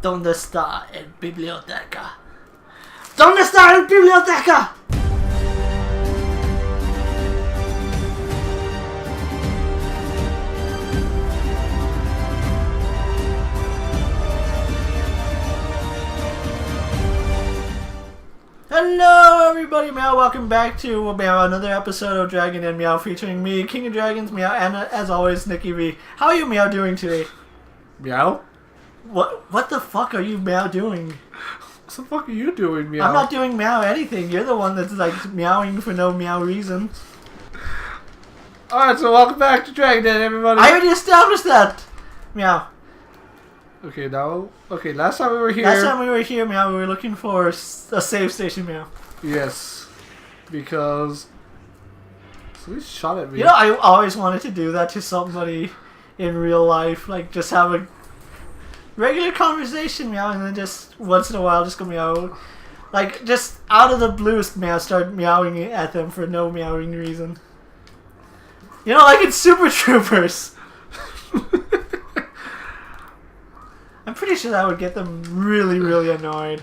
¿Dónde está el biblioteca? ¿Dónde está el biblioteca? Hello everybody, Meow, welcome back to Meow, another episode of Dragon and Meow featuring me, King of Dragons, Meow, and as always, Nicky V. How are you, Meow, doing today? Meow? What the fuck are you, Meow, doing? What the fuck are you doing, Meow? I'm not doing Meow anything. You're the one that's like meowing for no Meow reason. Alright, so welcome back to Dragon Den, everybody. I already established that! Meow. Okay, now... Okay, last time we were here... Last time we were here, Meow, we were looking for a save station, Meow. Yes. Because... Somebody shot at me. You know, I always wanted to do that to somebody in real life. Like, just have a regular conversation, Meow, and then just once in a while just go meow. Like, just out of the blue, Meow, start meowing at them for no meowing reason. You know, like in Super Troopers. I'm pretty sure that would get them really, really annoyed.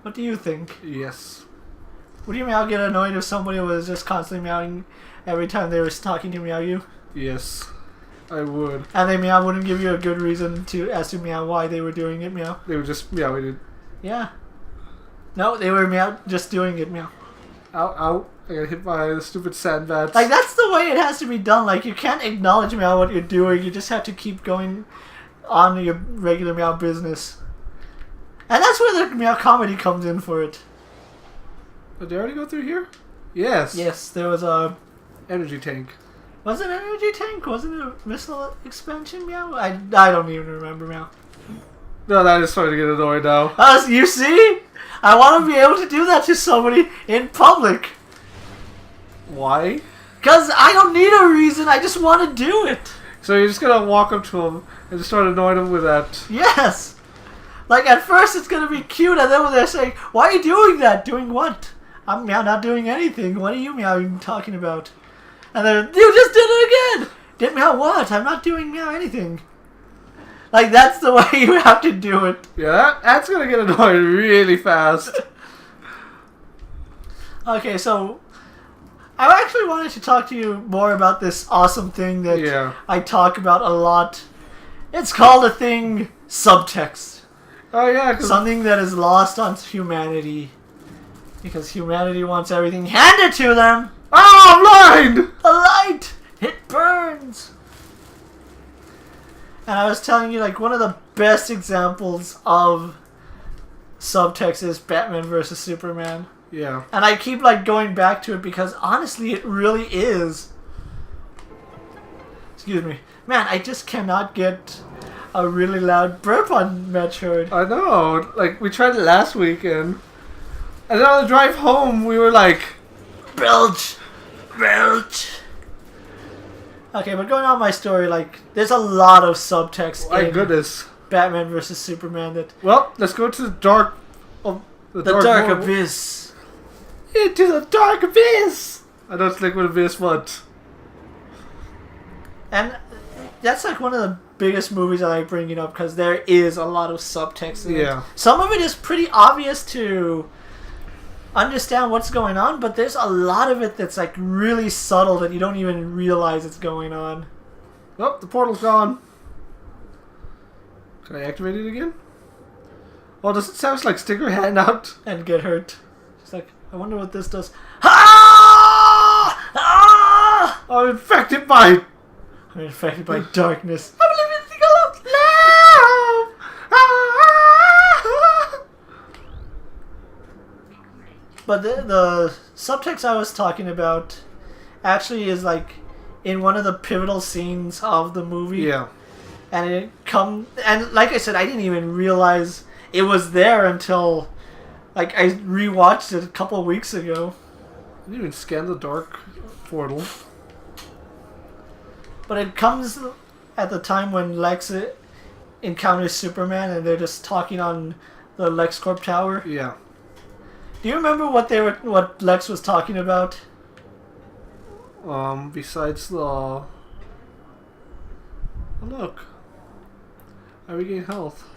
What do you think? Yes. Would you, Meow, get annoyed if somebody was just constantly meowing every time they were talking to Meow you? Yes. I would. And they, Meow, wouldn't give you a good reason to ask you, Meow, why they were doing it, Meow? They were just meowing it. Yeah. No, they were, Meow, just doing it, Meow. Ow, ow. I got hit by the stupid sandbats. Like, that's the way it has to be done. Like, you can't acknowledge, Meow, what you're doing. You just have to keep going on your regular Meow business. And that's where the Meow comedy comes in for it. Did they already go through here? Yes. Yes, there was a... Energy tank. Was it an energy tank? Wasn't it a missile expansion, Meow? I don't even remember, Meow. No, that is starting to get annoyed now. You see? I want to be able to do that to somebody in public. Why? Because I don't need a reason, I just want to do it. So you're just gonna walk up to him and just start annoying him with that? Yes! Like, at first it's gonna be cute, and then when they're saying, why are you doing that? Doing what? I'm Meow not doing anything. What are you, Meow, even talking about? And then, you just did it again! Did Meow what? I'm not doing Meow anything. Like, that's the way you have to do it. Yeah, that's gonna get annoyed really fast. Okay, so... I actually wanted to talk to you more about this awesome thing that I talk about a lot. It's called a thing, subtext. Oh yeah, something that is lost on humanity. Because humanity wants everything handed to them. Oh, I'm blind! A light! It burns! And I was telling you, like, one of the best examples of subtext is Batman vs. Superman. Yeah. And I keep, like, going back to it because, honestly, it really is. Excuse me. Man, I just cannot get a really loud burp on Metroid. I know. Like, we tried it last weekend. And then on the drive home, we were like... Belch! Belch! Okay, but going on my story, like, there's a lot of subtext My in goodness. Batman vs. Superman that... Well, let's go to the dark... the dark abyss. Into the dark abyss! I don't think what abyss, but... And that's like one of the biggest movies I like bringing up because there is a lot of subtext in it. Some of it is pretty obvious to understand what's going on, but there's a lot of it that's like really subtle that you don't even realize it's going on. Oh, the portal's gone. Can I activate it again? Well, does it sound like stick your hand out? And get hurt. It's like, I wonder what this does. Ah! Ah! I'm infected by darkness. I believe in single love. Ah! But the subtext I was talking about actually is like in one of the pivotal scenes of the movie. Yeah. And and like I said, I didn't even realize it was there until like I rewatched it a couple of weeks ago. I didn't even scan the dark portal. But it comes at the time when Lex encounters Superman and they're just talking on the LexCorp tower. Yeah. Do you remember what Lex was talking about? Besides the... Oh, look. I regain health.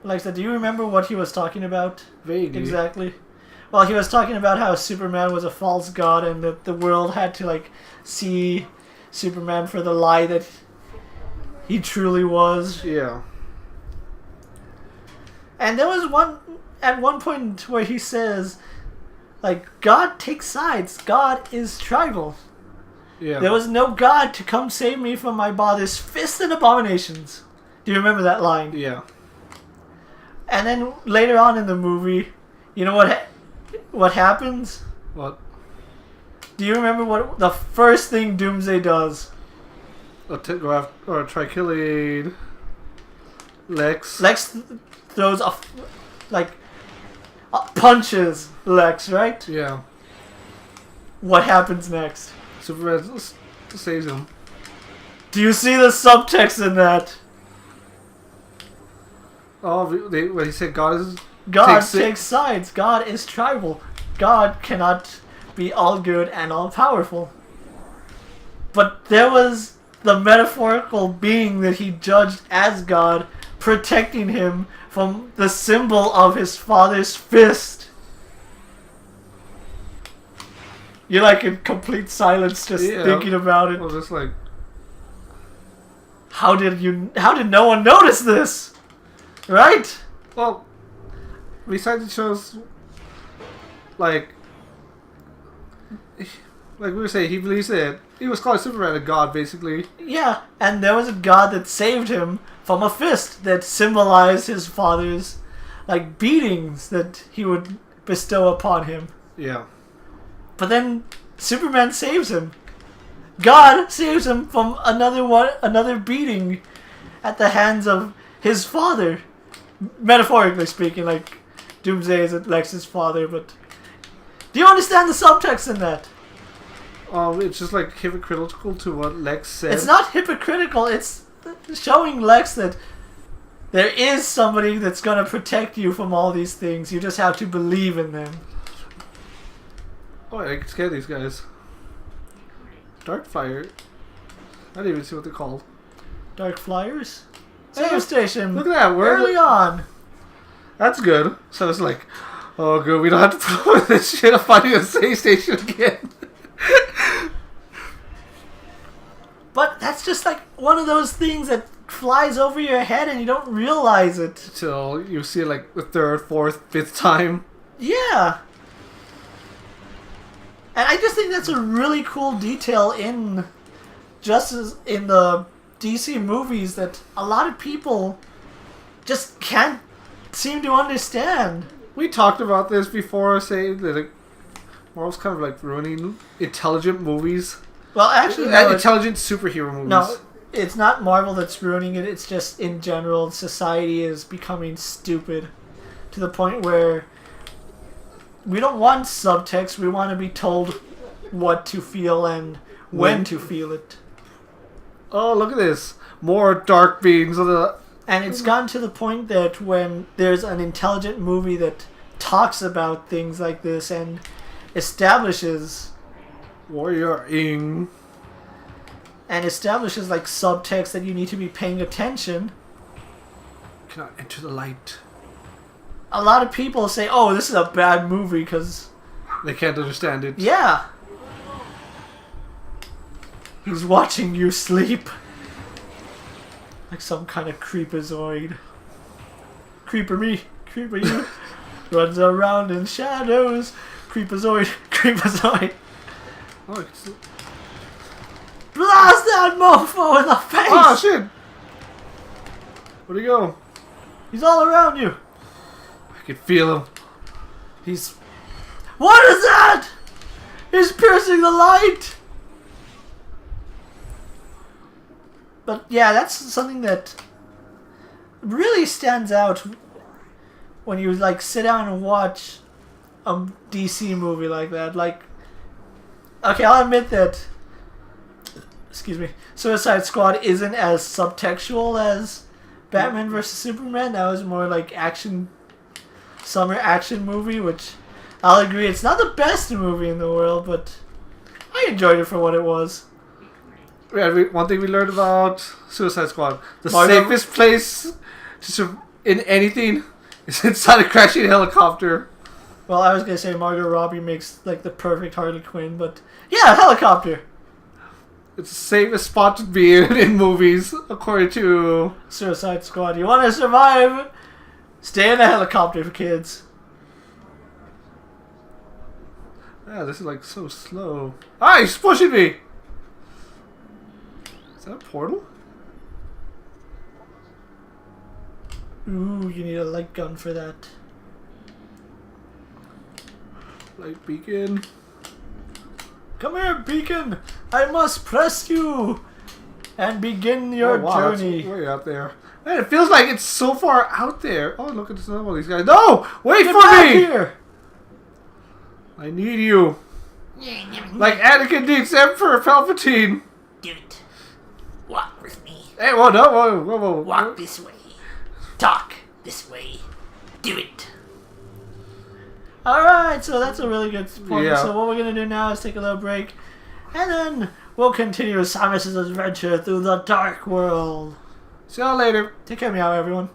Like I said, do you remember what he was talking about? Vaguely. Exactly. Well, he was talking about how Superman was a false god and that the world had to, like, see Superman for the lie that he truly was. Yeah. And there was at one point where he says, like, God takes sides. God is tribal. Yeah. There was no God to come save me from my father's fists and abominations. Do you remember that line? Yeah. And then later on in the movie, you know what happens? What? Do you remember what the first thing Doomsday does? Or Trikillade. Lex. Lex throws punches Lex, right? Yeah. What happens next? Superman saves him. Do you see the subtext in that? Oh, when he said God takes sides. God is tribal. God cannot be all good and all powerful. But there was the metaphorical being that he judged as God protecting him from the symbol of his father's fist. You're like in complete silence just thinking about it. Well, just like... How did no one notice this? Right? Well, besides it shows, like we were saying, he believes that he was calling Superman a god, basically. Yeah, and there was a god that saved him from a fist that symbolized his father's, like, beatings that he would bestow upon him. Yeah. But then Superman saves him. God saves him from another beating at the hands of his father. Metaphorically speaking, like, Doomsday is Lex's father, but... Do you understand the subtext in that? It's just, like, hypocritical to what Lex said. It's not hypocritical, it's showing Lex that there is somebody that's gonna protect you from all these things. You just have to believe in them. Oh, I can scare these guys. Darkfire. I didn't even see what they're called. Dark Flyers? Save station. Look at that. We're early on. That's good. So it's like, oh good, we don't have to put up with this shit of finding a save station again. But that's just like one of those things that flies over your head and you don't realize it. Till you see it like the third, fourth, fifth time. Yeah. And I just think that's a really cool detail in the DC movies that a lot of people just can't seem to understand. We talked about this before, saying that Marvel's kind of like ruining intelligent movies. Well, actually, no, intelligent superhero movies. No, it's not Marvel that's ruining it. It's just in general, society is becoming stupid to the point where we don't want subtext. We want to be told what to feel and when to feel it. Oh, look at this. More dark beams of the... And it's gotten to the point that when there's an intelligent movie that talks about things like this and establishes... Warrior Ing. And establishes like subtext that you need to be paying attention. Cannot enter the light. A lot of people say, oh, this is a bad movie because... They can't understand it. Yeah. He's watching you sleep. Like some kind of creepazoid. Creeper me, creeper you. Runs around in shadows. Creepazoid, creepazoid. Oh, it's... Blast that mofo in the face! Oh, shit! Where'd he go? He's all around you. I can feel him. He's... What is that? He's piercing the light! But yeah, that's something that really stands out when you like sit down and watch a DC movie like that. Like, okay, I'll admit that, excuse me, Suicide Squad isn't as subtextual as Batman vs. Superman. That was more like summer action movie, which I'll agree it's not the best movie in the world, but I enjoyed it for what it was. one thing we learned about Suicide Squad: the Margot- safest place in anything is inside a crashing helicopter. Well, I was gonna say Margot Robbie makes like the perfect Harley Quinn, but yeah, helicopter. It's the safest spot to be in movies, according to Suicide Squad. You want to survive? Stay in a helicopter, for kids. Yeah, this is like so slow. Ah, he's pushing me! Is that a portal? Ooh, you need a light gun for that. Light beacon. Come here, Beacon! I must press you! And begin your journey. That's way out there. Man, it feels like it's so far out there. Oh, look at this another one of these guys. No! Wait Get for back me! here! I need you. Like Anakin needs Emperor Palpatine. Do it. Walk with me. Hey, whoa, no, whoa. Walk this way. Talk this way. Do it. Alright, so that's a really good point. Yeah. So what we're going to do now is take a little break. And then we'll continue Samus's adventure through the dark world. See y'all later. Take care, meow, everyone.